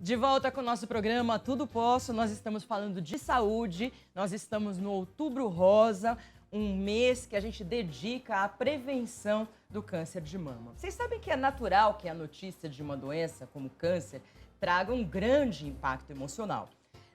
De volta com o nosso programa Tudo Posso, nós estamos falando de saúde, nós estamos no Outubro Rosa, um mês que a gente dedica à prevenção do câncer de mama. Vocês sabem que é natural que a notícia de uma doença como câncer traga um grande impacto emocional.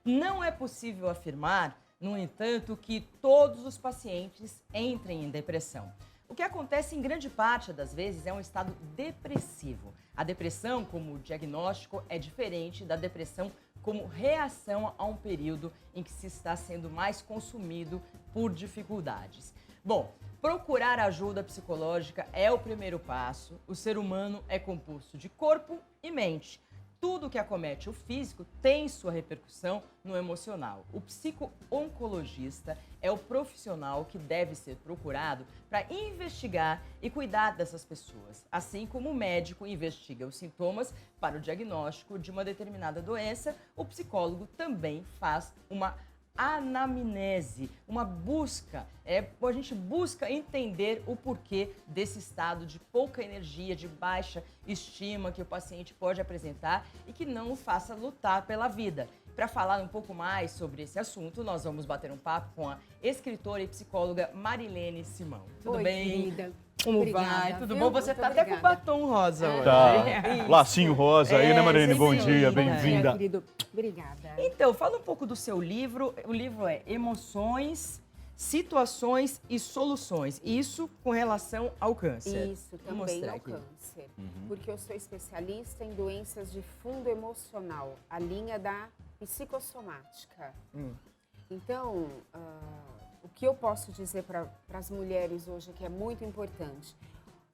Não é possível afirmar, no entanto, que todos os pacientes entrem em depressão. O que acontece em grande parte das vezes é um estado depressivo. A depressão, como diagnóstico, é diferente da depressão como reação a um período em que se está sendo mais consumido por dificuldades. Bom, procurar ajuda psicológica é o primeiro passo. O ser humano é composto de corpo e mente. Tudo que acomete o físico tem sua repercussão no emocional. O psico-oncologista é o profissional que deve ser procurado para investigar e cuidar dessas pessoas, assim como o médico investiga os sintomas para o diagnóstico de uma determinada doença, o psicólogo também faz uma anamnese, uma busca. A gente busca entender o porquê desse estado de pouca energia, de baixa estima que o paciente pode apresentar e que não o faça lutar pela vida. Para falar um pouco mais sobre esse assunto, nós vamos bater um papo com a escritora e psicóloga Marilene Simão. Tudo Oi, bem? querida. Como Obrigada, vai? Tudo viu? bom? Você Muito tá até com obrigada. batom rosa hoje. Tá. Isso. Lacinho rosa aí, né, Marilene? Bom sim, dia, sim. bem-vinda. Querido, obrigada. Então, fala um pouco do seu livro. O livro é Emoções, Situações e Soluções. Isso com relação ao câncer. Isso, Vou também mostrar ao aqui. câncer. Porque eu sou especialista em doenças de fundo emocional, a linha da psicossomática. Então, o que eu posso dizer para as mulheres hoje que é muito importante?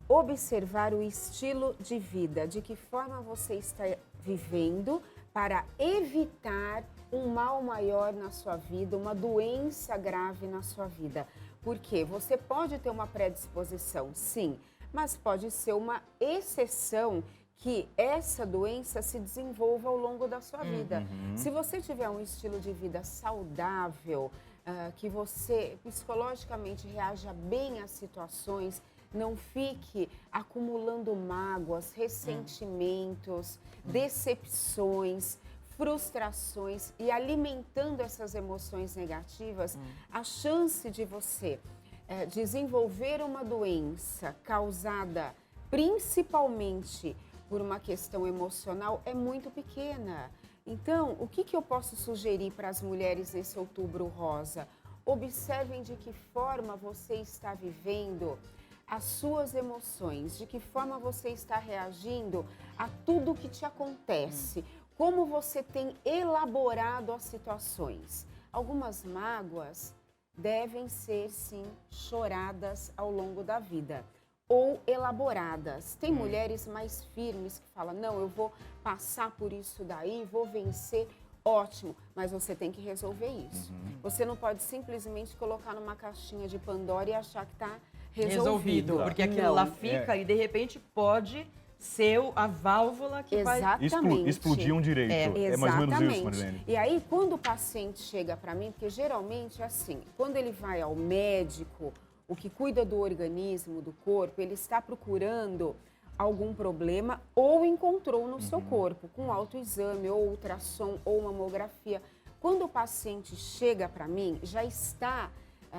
Observar o estilo de vida, de que forma você está vivendo para evitar um mal maior na sua vida, uma doença grave na sua vida. Porque você pode ter uma predisposição, sim, mas pode ser uma exceção que essa doença se desenvolva ao longo da sua vida. Se você tiver um estilo de vida saudável, que você psicologicamente reaja bem às situações, não fique acumulando mágoas, ressentimentos, decepções, frustrações e alimentando essas emoções negativas, a chance de você desenvolver uma doença causada principalmente por uma questão emocional é muito pequena. Então, o que eu posso sugerir para as mulheres nesse Outubro Rosa? Observem de que forma você está vivendo as suas emoções, de que forma você está reagindo a tudo que te acontece, como você tem elaborado as situações. Algumas mágoas devem ser, sim, choradas ao longo da vida ou elaboradas. Tem mulheres mais firmes que falam, não, eu vou passar por isso daí, vou vencer. Ótimo, mas você tem que resolver isso. Você não pode simplesmente colocar numa caixinha de Pandora e achar que está resolvido. Porque aquilo Não. lá fica e de repente pode ser a válvula que vai... Exatamente. Explodir um direito. É mais ou menos isso, Marilene. E aí, quando o paciente chega para mim, porque geralmente é assim, quando ele vai ao médico, o que cuida do organismo, do corpo, ele está procurando algum problema ou encontrou no seu corpo, com autoexame, ou ultrassom, ou mamografia. Quando o paciente chega para mim, já está...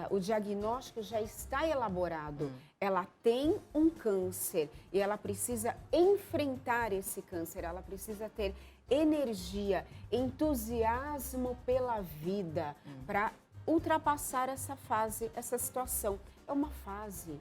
o diagnóstico já está elaborado. Ela tem um câncer e ela precisa enfrentar esse câncer, ela precisa ter energia, entusiasmo pela vida para ultrapassar essa fase, essa situação. É uma fase,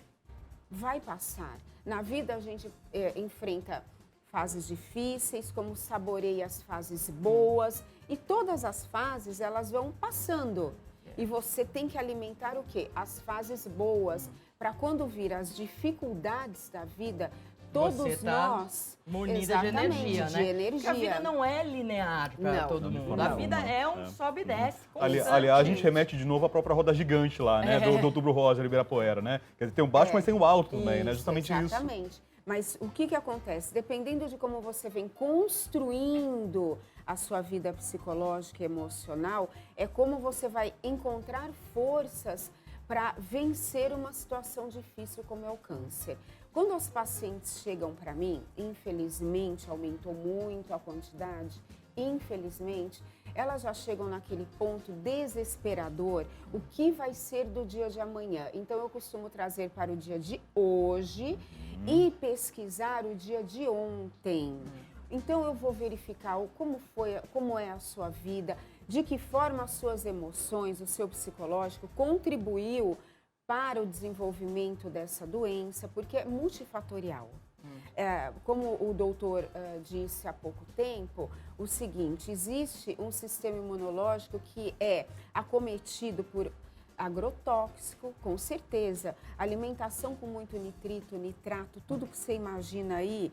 vai passar. Na vida a gente enfrenta fases difíceis, como saboreia as fases boas e todas as fases elas vão passando. E você tem que alimentar o quê? As fases boas, para quando vir as dificuldades da vida, todos nós... munida de energia, né? Porque a vida não é linear para todo mundo. A vida é um sobe e desce. Aliás, a gente remete de novo à própria roda gigante lá, né? Do Outubro Rosa, Ibirapuera, né? Quer dizer, tem o baixo, mas tem o alto também, né? Justamente isso. Exatamente. Mas o que acontece? Dependendo de como você vem construindo a sua vida psicológica e emocional, é como você vai encontrar forças para vencer uma situação difícil como é o câncer. Quando os pacientes chegam para mim, infelizmente aumentou muito a quantidade, infelizmente, elas já chegam naquele ponto desesperador, o que vai ser do dia de amanhã. Então, eu costumo trazer para o dia de hoje e pesquisar o dia de ontem. Então, eu vou verificar como é a sua vida, de que forma as suas emoções, o seu psicológico contribuiu para o desenvolvimento dessa doença, porque é multifatorial. Como o doutor disse há pouco tempo, o seguinte, existe um sistema imunológico que é acometido por agrotóxico, com certeza, alimentação com muito nitrito, nitrato, tudo que você imagina aí,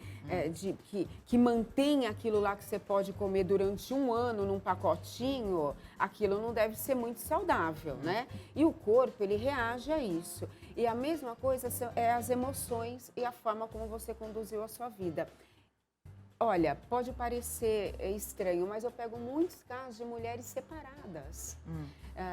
que mantém aquilo lá que você pode comer durante um ano num pacotinho, aquilo não deve ser muito saudável, né? E o corpo, ele reage a isso. E a mesma coisa é as emoções e a forma como você conduziu a sua vida. Olha, pode parecer estranho, mas eu pego muitos casos de mulheres separadas.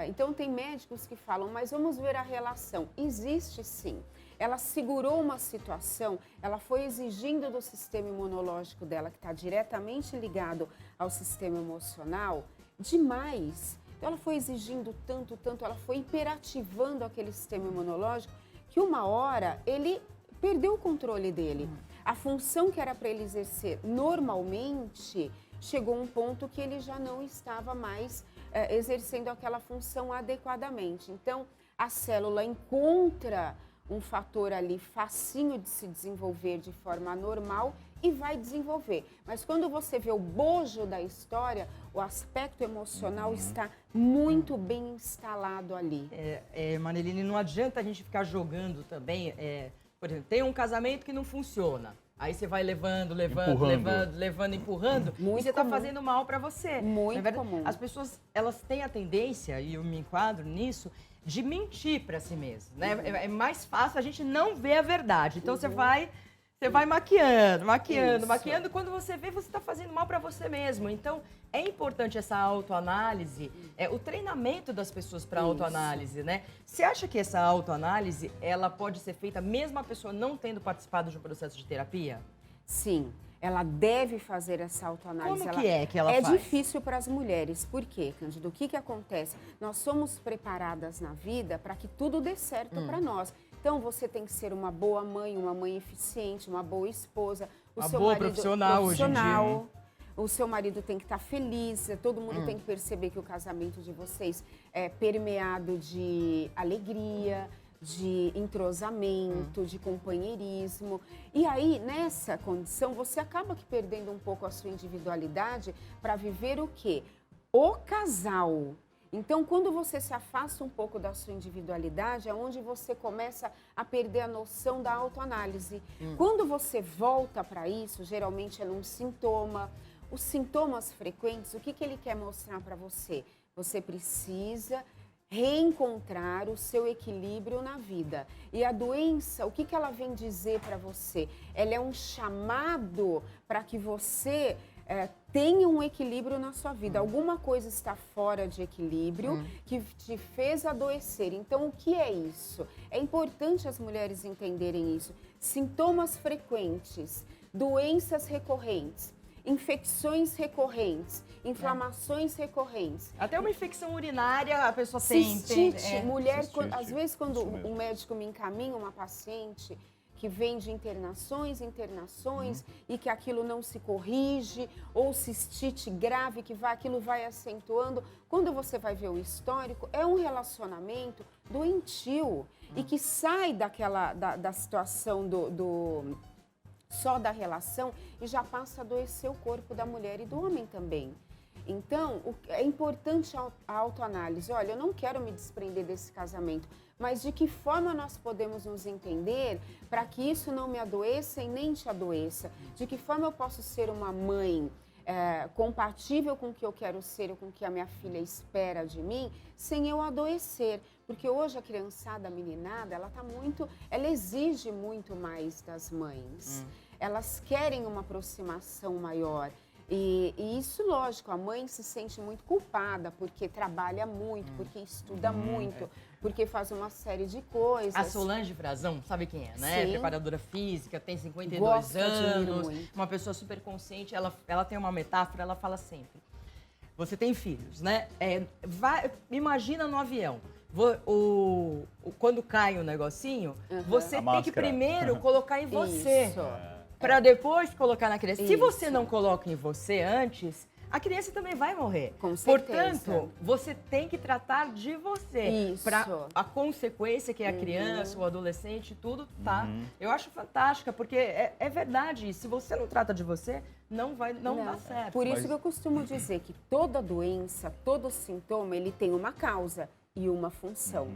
Então, tem médicos que falam, mas vamos ver a relação. Existe sim. Ela segurou uma situação, ela foi exigindo do sistema imunológico dela, que está diretamente ligado ao sistema emocional, demais. Então, ela foi exigindo tanto, ela foi hiperativando aquele sistema imunológico, que uma hora ele perdeu o controle dele. A função que era para ele exercer normalmente, chegou a um ponto que ele já não estava mais exercendo aquela função adequadamente. Então, a célula encontra um fator ali facinho de se desenvolver de forma normal e vai desenvolver. Mas quando você vê o bojo da história, o aspecto emocional está muito bem instalado ali. Maneline, não adianta a gente ficar jogando também. Por exemplo, tem um casamento que não funciona. Aí você vai levando, empurrando, Muito e você está comum. fazendo mal para você. Muito comum. As pessoas, elas têm a tendência, e eu me enquadro nisso, de mentir para si mesmo, né? É mais fácil a gente não ver a verdade. Então você vai maquiando. Quando você vê, você está fazendo mal para você mesmo. Então, é importante essa autoanálise, o treinamento das pessoas para autoanálise, né? Você acha que essa autoanálise, ela pode ser feita mesmo a pessoa não tendo participado de um processo de terapia? Sim, ela deve fazer essa autoanálise. Como que ela faz? É difícil para as mulheres. Por quê, Cândido? O que acontece? Nós somos preparadas na vida para que tudo dê certo para nós. Então, você tem que ser uma boa mãe, uma mãe eficiente, uma boa esposa. Uma boa profissional hoje em dia. O seu marido tem que estar feliz, todo mundo tem que perceber que o casamento de vocês é permeado de alegria, de entrosamento, de companheirismo. E aí, nessa condição, você acaba que perdendo um pouco a sua individualidade para viver o quê? O casal. Então, quando você se afasta um pouco da sua individualidade, é onde você começa a perder a noção da autoanálise. Quando você volta para isso, geralmente é num sintoma. Os sintomas frequentes, o que ele quer mostrar para você? Você precisa reencontrar o seu equilíbrio na vida. E a doença, o que ela vem dizer para você? Ela é um chamado para que você tenha um equilíbrio na sua vida. Alguma coisa está fora de equilíbrio que te fez adoecer. Então, o que é isso? É importante as mulheres entenderem isso. Sintomas frequentes, doenças recorrentes, infecções recorrentes, inflamações recorrentes. Até uma infecção urinária a pessoa Cistite, mulher, Cistite, às vezes quando isso mesmo. um médico me encaminha uma paciente que vem de internações e que aquilo não se corrige, ou cistite grave, aquilo vai acentuando. Quando você vai ver o histórico, é um relacionamento doentio e que sai da situação só da relação e já passa a adoecer o corpo da mulher e do homem também. Então, é importante a autoanálise. Olha, eu não quero me desprender desse casamento, mas de que forma nós podemos nos entender para que isso não me adoeça e nem te adoeça? De que forma eu posso ser uma mãe compatível com o que eu quero ser ou com o que a minha filha espera de mim, sem eu adoecer? Porque hoje a criançada, a meninada, ela exige muito mais das mães. Elas querem uma aproximação maior. E isso, lógico, a mãe se sente muito culpada porque trabalha muito, porque estuda muito, porque faz uma série de coisas. A Solange Frazão, sabe quem é, né? Sim. Preparadora física, tem 52 Gosto, admiro anos, muito. uma pessoa super consciente. Ela tem uma metáfora, ela fala sempre. Você tem filhos, né? Imagina no avião. Quando cai o negocinho, você A tem que máscara. primeiro colocar em você. Isso. Para depois colocar na criança. Se você Isso. não coloca em você antes, a criança também vai morrer. Com certeza. Portanto, você tem que tratar de você. Isso. Para a consequência que é a criança, o adolescente, tudo, tá? Eu acho fantástica, porque é verdade. Se você não trata de você, não dá certo. Por isso Mas- que eu costumo dizer que toda doença, todo sintoma, ele tem uma causa e uma função.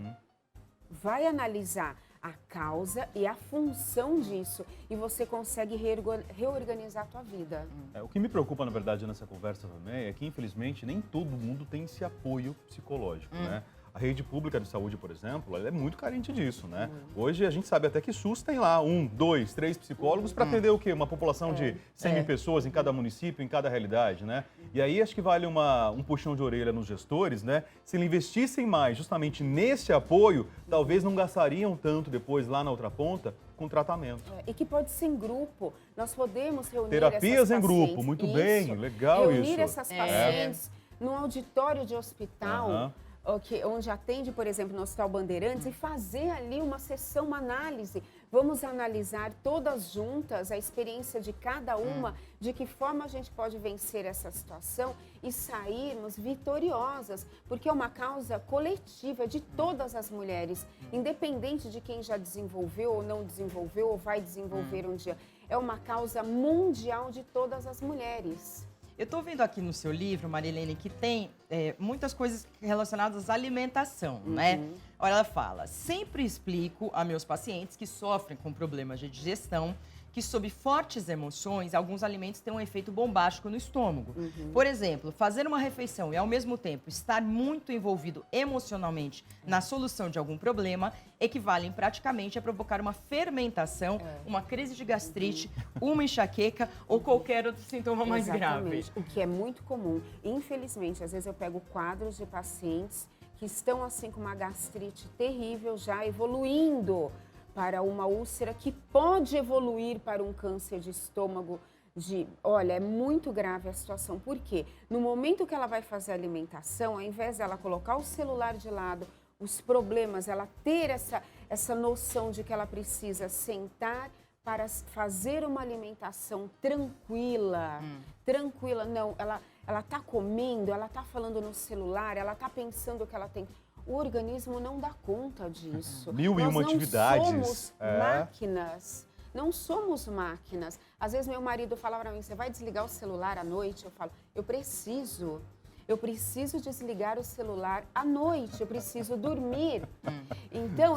Vai analisar a causa e a função disso e você consegue reorganizar a tua vida. O que me preocupa, na verdade, nessa conversa também é que, infelizmente, nem todo mundo tem esse apoio psicológico, né? A rede pública de saúde, por exemplo, ela é muito carente disso, né? Hoje a gente sabe até que SUS tem lá 1, 2, 3 psicólogos para atender o quê? Uma população de 100 mil pessoas em cada município, em cada realidade, né? E aí acho que vale um puxão de orelha nos gestores, né? Se eles investissem mais justamente nesse apoio, talvez não gastariam tanto depois lá na outra ponta com tratamento. E que pode ser em grupo. Nós podemos reunir Terapias essas em grupo, pacientes. muito Isso. bem, legal reunir isso. essas pacientes num auditório de hospital, Aham. onde atende, por exemplo, no Hospital Bandeirantes, e fazer ali uma sessão, uma análise. Vamos analisar todas juntas a experiência de cada uma, de que forma a gente pode vencer essa situação e sairmos vitoriosas, porque é uma causa coletiva de todas as mulheres, independente de quem já desenvolveu ou não desenvolveu ou vai desenvolver um dia. É uma causa mundial de todas as mulheres. Eu estou vendo aqui no seu livro, Marilene, que tem muitas coisas relacionadas à alimentação, né? Olha, ela fala, sempre explico a meus pacientes que sofrem com problemas de digestão que, sob fortes emoções, alguns alimentos têm um efeito bombástico no estômago. Por exemplo, fazer uma refeição e, ao mesmo tempo, estar muito envolvido emocionalmente na solução de algum problema equivalem praticamente a provocar uma fermentação, uma crise de gastrite, uma enxaqueca ou qualquer outro sintoma mais grave. Exatamente. O que é muito comum. Infelizmente, às vezes eu pego quadros de pacientes que estão assim com uma gastrite terrível, já evoluindo para uma úlcera que pode evoluir para um câncer de estômago. Olha, é muito grave a situação. Por quê? No momento que ela vai fazer a alimentação, ao invés dela colocar o celular de lado, os problemas, ela ter essa noção de que ela precisa sentar para fazer uma alimentação tranquila. Tranquila, não, ela está comendo, ela está falando no celular, ela está pensando que ela tem... O organismo não dá conta disso. Mil e uma atividades. Nós não somos máquinas. Não somos máquinas. Às vezes meu marido fala para mim, você vai desligar o celular à noite? Eu falo, eu preciso desligar o celular à noite, eu preciso dormir. Então,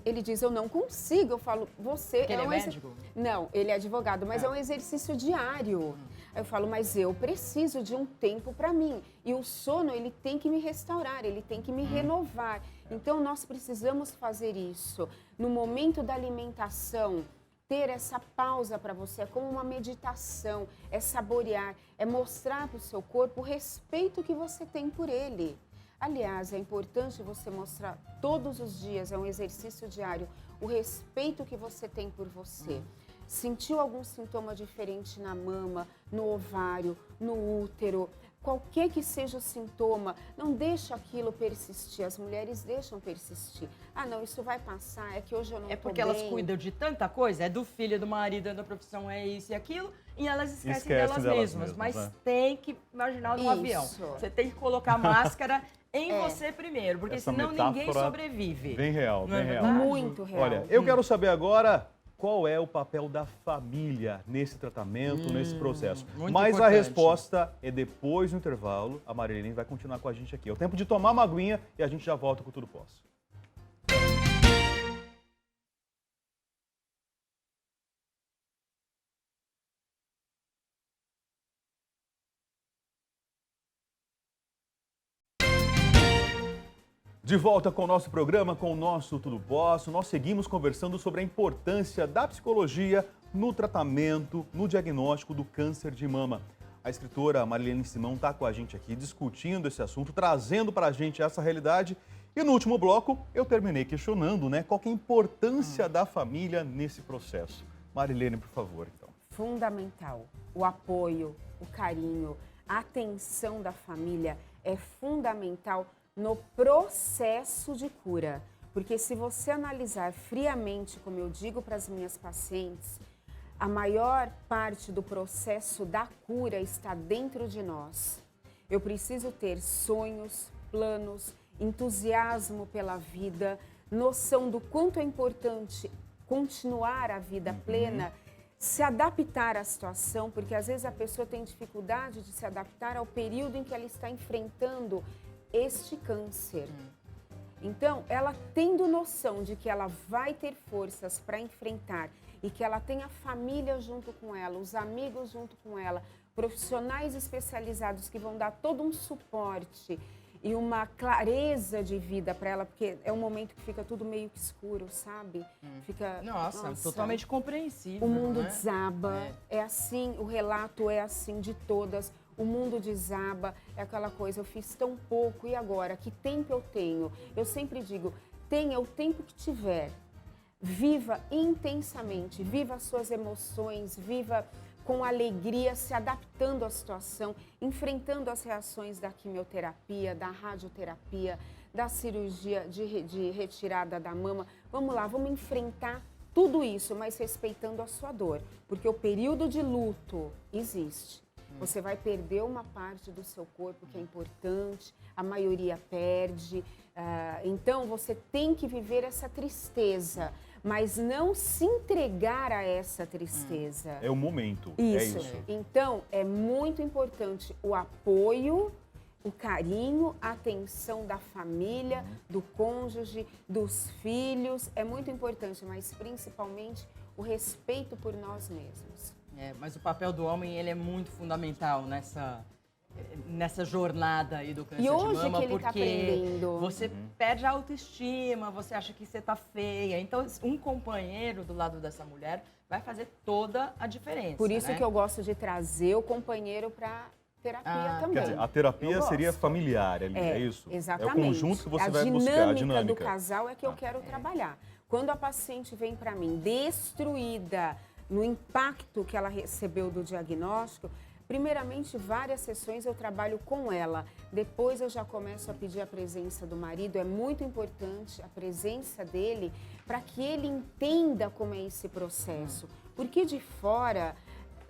ele diz, eu não consigo. Eu falo, você... Porque ele é médico? Não, ele é advogado, mas é um exercício diário. Aí eu falo, mas eu preciso de um tempo para mim. E o sono, ele tem que me restaurar, ele tem que me renovar. Então, nós precisamos fazer isso. No momento da alimentação, ter essa pausa para você é como uma meditação, é saborear, é mostrar para o seu corpo o respeito que você tem por ele. Aliás, é importante você mostrar todos os dias, é um exercício diário, o respeito que você tem por você. Sentiu algum sintoma diferente na mama, no ovário, no útero, qualquer que seja o sintoma, não deixa aquilo persistir. As mulheres deixam persistir. Ah, não, isso vai passar, é que hoje eu não tô bem. É porque elas cuidam de tanta coisa, é do filho, é do marido, é da profissão, é isso e aquilo, e elas esquecem delas mesmas. Mas tem que imaginar no avião. Você tem que colocar máscara em você primeiro, porque Essa senão ninguém metáfora sobrevive. Bem real, Não é bem real. verdade? Muito real. Olha, eu quero saber agora qual é o papel da família nesse tratamento, nesse processo. muito Mas a importante. resposta é depois do intervalo. A Marilene vai continuar com a gente aqui. É o tempo de tomar uma aguinha e a gente já volta com Tudo Posso. De volta com o nosso programa, com o nosso Tudo Posso, nós seguimos conversando sobre a importância da psicologia no tratamento, no diagnóstico do câncer de mama. A escritora Marilene Simão está com a gente aqui discutindo esse assunto, trazendo para a gente essa realidade E no último bloco, eu terminei questionando, né, qual que é a importância da família nesse processo. Marilene, por favor, então. Fundamental. O apoio, o carinho, a atenção da família é fundamental no processo de cura. Porque se você analisar friamente, como eu digo para as minhas pacientes, a maior parte do processo da cura está dentro de nós. Eu preciso ter sonhos, planos, entusiasmo pela vida, noção do quanto é importante continuar a vida plena, se adaptar à situação, porque às vezes a pessoa tem dificuldade de se adaptar ao período em que ela está enfrentando este câncer. Então, ela tendo noção de que ela vai ter forças para enfrentar e que ela tem a família junto com ela, os amigos junto com ela, profissionais especializados que vão dar todo um suporte e uma clareza de vida para ela, porque é um momento que fica tudo meio que escuro, sabe? Fica, Nossa, totalmente compreensível. o mundo né? desaba, é assim, o relato é assim de todas. O mundo desaba, é aquela coisa, eu fiz tão pouco, e agora? Que tempo eu tenho? Eu sempre digo, tenha o tempo que tiver. Viva intensamente, viva as suas emoções, viva com alegria, se adaptando à situação, enfrentando as reações da quimioterapia, da radioterapia, da cirurgia de retirada da mama. Vamos lá, vamos enfrentar tudo isso, mas respeitando a sua dor, porque o período de luto existe. Você vai perder uma parte do seu corpo que é importante, a maioria perde. Então, você tem que viver essa tristeza, mas não se entregar a essa tristeza. É o momento, Isso. é isso. Então, é muito importante o apoio, o carinho, a atenção da família, do cônjuge, dos filhos. É muito importante, mas principalmente o respeito por nós mesmos. Mas o papel do homem, ele é muito fundamental nessa jornada aí do câncer E hoje de mama, que ele tá porque aprendendo. você perde a autoestima, você acha que você tá feia. Então, um companheiro do lado dessa mulher vai fazer toda a diferença. Por isso né? que eu gosto de trazer o companheiro para terapia também. Quer dizer, a terapia Eu seria gosto. familiar ali, é isso? Exatamente. É o conjunto que você a vai buscar, a dinâmica. do casal é que eu quero trabalhar. Quando a paciente vem para mim destruída no impacto que ela recebeu do diagnóstico, primeiramente, várias sessões eu trabalho com ela. Depois eu já começo a pedir a presença do marido. É muito importante a presença dele para que ele entenda como é esse processo. Porque de fora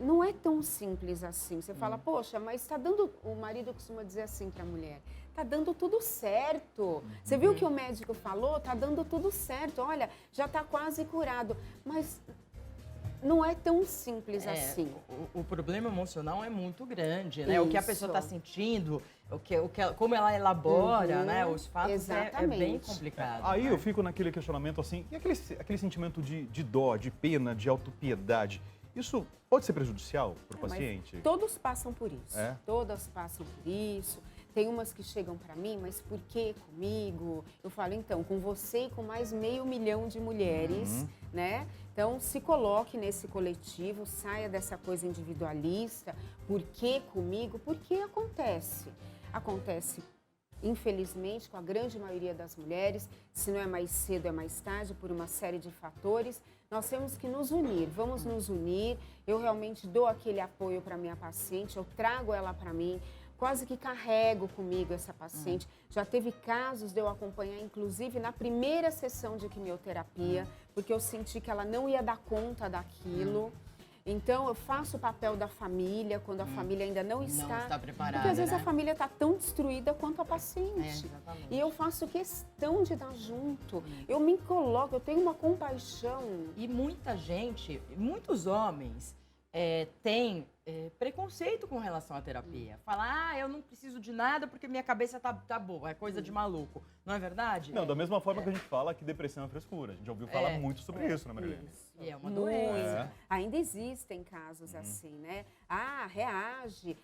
não é tão simples assim. Você fala, poxa, mas está dando... O marido costuma dizer assim para a mulher, está dando tudo certo. Você viu o que o médico falou? Está dando tudo certo. Olha, já está quase curado. Mas... não é tão simples assim. O problema emocional é muito grande, né? O que a pessoa está Isso. sentindo, como ela elabora, né? Os fatos é bem Exatamente. complicado. Aí né? eu fico naquele questionamento assim, e aquele sentimento de dó, de pena, de autopiedade, isso pode ser prejudicial para o Mas paciente? todos passam por isso. É? Todas passam por isso. Tem umas que chegam para mim, mas por que comigo? Eu falo, então, com você e com mais 500 mil de mulheres, né? Então, se coloque nesse coletivo, saia dessa coisa individualista. Por que comigo? Porque acontece. Acontece, infelizmente, com a grande maioria das mulheres. Se não é mais cedo, é mais tarde, por uma série de fatores. Nós temos que nos unir, vamos nos unir. Eu realmente dou aquele apoio para minha paciente, eu trago ela para mim. Quase que carrego comigo essa paciente. Já teve casos de eu acompanhar, inclusive, na primeira sessão de quimioterapia, porque eu senti que ela não ia dar conta daquilo. Então, eu faço o papel da família, quando a família ainda não está preparada, porque, às vezes, né? a família está tão destruída quanto a paciente. Exatamente. E eu faço questão de dar junto. Eu me coloco, eu tenho uma compaixão. E muita gente, muitos homens têm preconceito com relação à terapia. Fala, eu não preciso de nada porque minha cabeça tá boa, é coisa de maluco. Não é verdade? Não, da mesma forma que a gente fala que depressão é frescura. A gente já ouviu falar muito sobre isso, né, Marilene? E é uma Muito. doença. Ainda existem casos assim, né? Reage,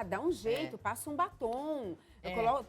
dá um jeito, passa um batom.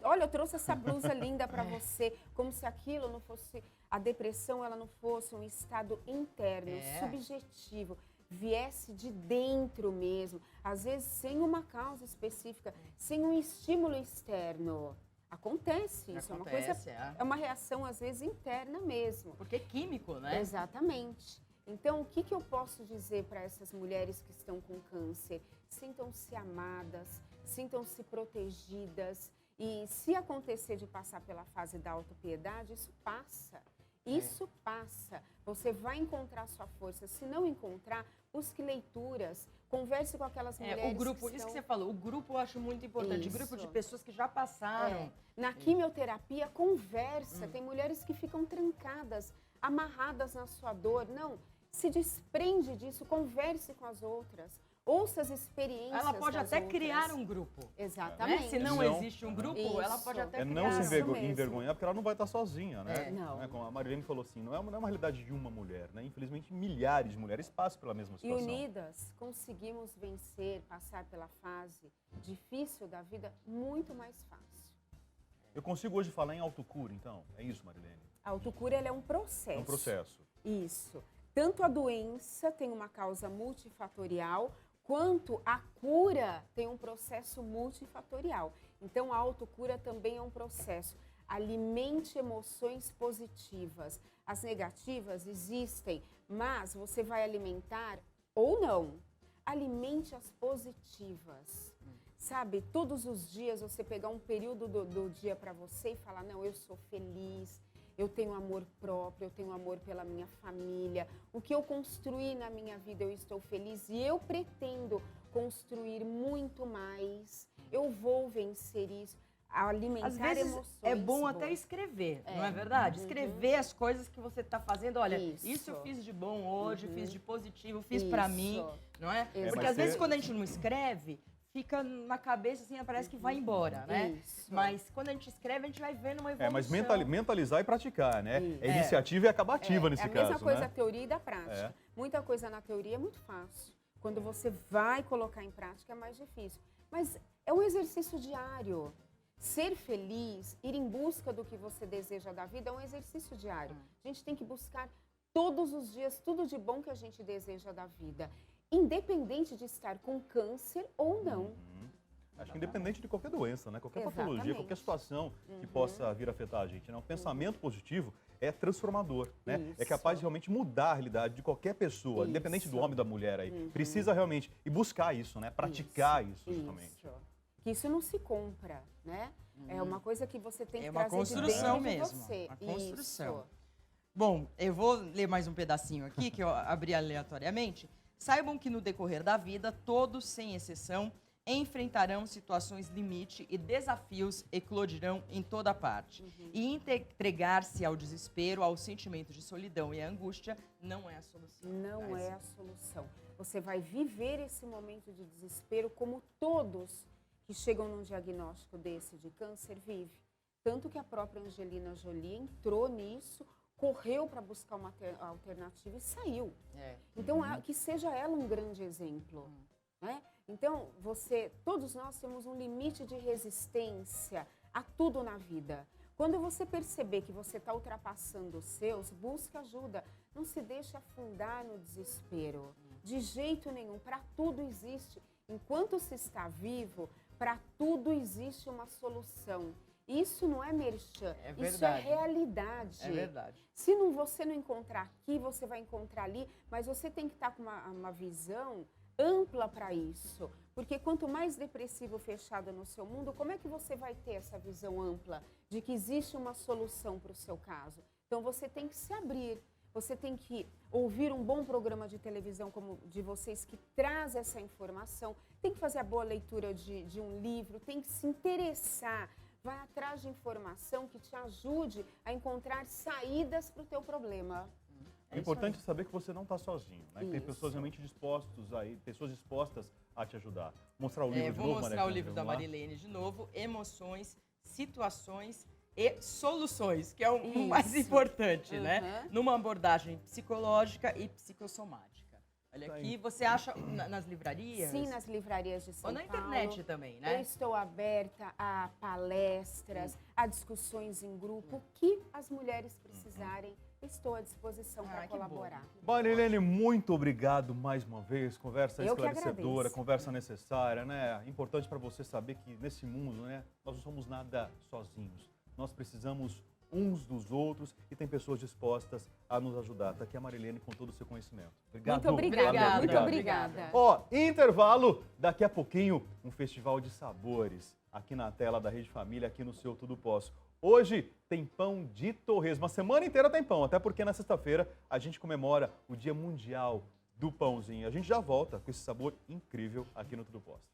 Olha, eu trouxe essa blusa linda para você, como se aquilo não fosse... A depressão, ela não fosse um estado interno, subjetivo, viesse de dentro mesmo, às vezes sem uma causa específica, sem um estímulo externo. Acontece isso, Acontece, é uma reação às vezes interna mesmo. Porque é químico, né? Exatamente. Então, o que eu posso dizer para essas mulheres que estão com câncer? Sintam-se amadas, sintam-se protegidas e se acontecer de passar pela fase da autopiedade, isso passa. Isso passa. Você vai encontrar sua força. Se não encontrar, busque leituras, converse com aquelas mulheres o grupo, que isso que estão... você falou, o grupo eu acho muito importante. Isso. Grupo de pessoas que já passaram. Na quimioterapia, conversa. Tem mulheres que ficam trancadas, amarradas na sua dor. Não, se desprende disso, converse com as outras. Ouça as experiências Ela pode das até outras. criar um grupo. Exatamente. Né? Se não Não. existe um grupo, Isso. ela pode até É criar. não se Isso mesmo. envergonhar, porque ela não vai estar sozinha, né? Não. Como a Marilene falou assim, não é uma realidade de uma mulher, né? Infelizmente, milhares de mulheres passam pela mesma E situação. unidas, conseguimos vencer, passar pela fase difícil da vida muito mais fácil. Eu consigo hoje falar em autocura, então? É isso, Marilene? A autocura ela é um processo. É um processo. Isso. Tanto a doença tem uma causa multifatorial, quanto a cura tem um processo multifatorial. Então, a autocura também é um processo. Alimente emoções positivas. As negativas existem, mas você vai alimentar ou não. Alimente as positivas. Sabe, todos os dias você pegar um período do dia para você e falar, não, eu sou feliz, eu tenho amor próprio, eu tenho amor pela minha família. O que eu construí na minha vida, eu estou feliz e eu pretendo construir muito mais. Eu vou vencer isso. Alimentar Às vezes emoções é bom boas. até escrever, não é verdade? Escrever as coisas que você está fazendo. Olha, isso eu fiz de bom hoje, fiz de positivo, fiz para mim, não é? Porque mas às vezes você- quando a gente não escreve, fica na cabeça assim, parece que vai embora, né? Isso. Mas quando a gente escreve, a gente vai vendo uma evolução. Mas mentalizar e praticar, né? Isso. É iniciativa e acabativa nesse É a caso, mesma coisa né? da teoria e da prática. É. Muita coisa na teoria é muito fácil. Quando você vai colocar em prática é mais difícil. Mas é um exercício diário. Ser feliz, ir em busca do que você deseja da vida é um exercício diário. A gente tem que buscar todos os dias tudo de bom que a gente deseja da vida, independente de estar com câncer ou não. Acho que independente de qualquer doença, né? Qualquer patologia, Exatamente. qualquer situação que possa vir a afetar a gente, né? Um pensamento positivo é transformador, né? É Isso. capaz de realmente mudar a realidade de qualquer pessoa, Isso. independente do homem e da mulher aí. Precisa realmente ir buscar isso, né? Praticar isso, justamente. Isso. Que isso não se compra, né? É uma coisa que você tem que É uma trazer construção de dentro mesmo, de você. uma construção. Isso. Bom, eu vou ler mais um pedacinho aqui, que eu abri aleatoriamente. Saibam que no decorrer da vida, todos, sem exceção, enfrentarão situações limite e desafios eclodirão em toda parte. E entregar-se ao desespero, ao sentimento de solidão e à angústia não é a solução. Não é a solução. Você vai viver esse momento de desespero como todos que chegam num diagnóstico desse de câncer vivem. Tanto que a própria Angelina Jolie entrou nisso, correu para buscar uma alternativa e saiu. Então, que seja ela um grande exemplo. Né? Então, todos nós temos um limite de resistência a tudo na vida. Quando você perceber que você está ultrapassando os seus, busque ajuda. Não se deixe afundar no desespero. De jeito nenhum. Para tudo existe. Enquanto se está vivo, para tudo existe uma solução. Isso não é merchan, isso é realidade. É verdade. Se você não encontrar aqui, você vai encontrar ali, mas você tem que estar com uma visão ampla para isso. Porque quanto mais depressivo, fechado no seu mundo, como é que você vai ter essa visão ampla de que existe uma solução para o seu caso? Então você tem que se abrir. Você tem que ouvir um bom programa de televisão como de vocês que traz essa informação. Tem que fazer a boa leitura de um livro, tem que se interessar. Vai atrás de informação que te ajude a encontrar saídas para o teu problema. É importante saber que você não está sozinho, né? Que tem Isso. pessoas realmente pessoas dispostas a te ajudar. Mostrar o livro de Vou novo, mostrar o Maria livro da Clara, vamos lá? Marilene de novo. Emoções, situações e soluções, que é o Isso. mais importante, né? Uhum. Numa abordagem psicológica e psicossomática. Olha Tá aqui, aí. você acha nas livrarias? Sim, nas livrarias de São Ou na Paulo. internet também, Eu né? estou aberta a palestras, a discussões em grupo, o que as mulheres precisarem, estou à disposição para que bom. colaborar. Marilene, muito obrigado mais uma vez. Conversa Eu que esclarecedora, agradeço. conversa necessária, né? Importante para você saber que nesse mundo, né, nós não somos nada sozinhos. Nós precisamos uns dos outros e tem pessoas dispostas a nos ajudar. Está aqui a Marilene com todo o seu conhecimento. Obrigado. Muito obrigada, Obrigada. muito Obrigada. obrigada. Ó, intervalo, daqui a pouquinho, um festival de sabores aqui na tela da Rede Família, aqui no seu Tudo Posso. Hoje tem pão de torresmo, a semana inteira tem pão, até porque na sexta-feira a gente comemora o Dia Mundial do Pãozinho. A gente já volta com esse sabor incrível aqui no Tudo Posso.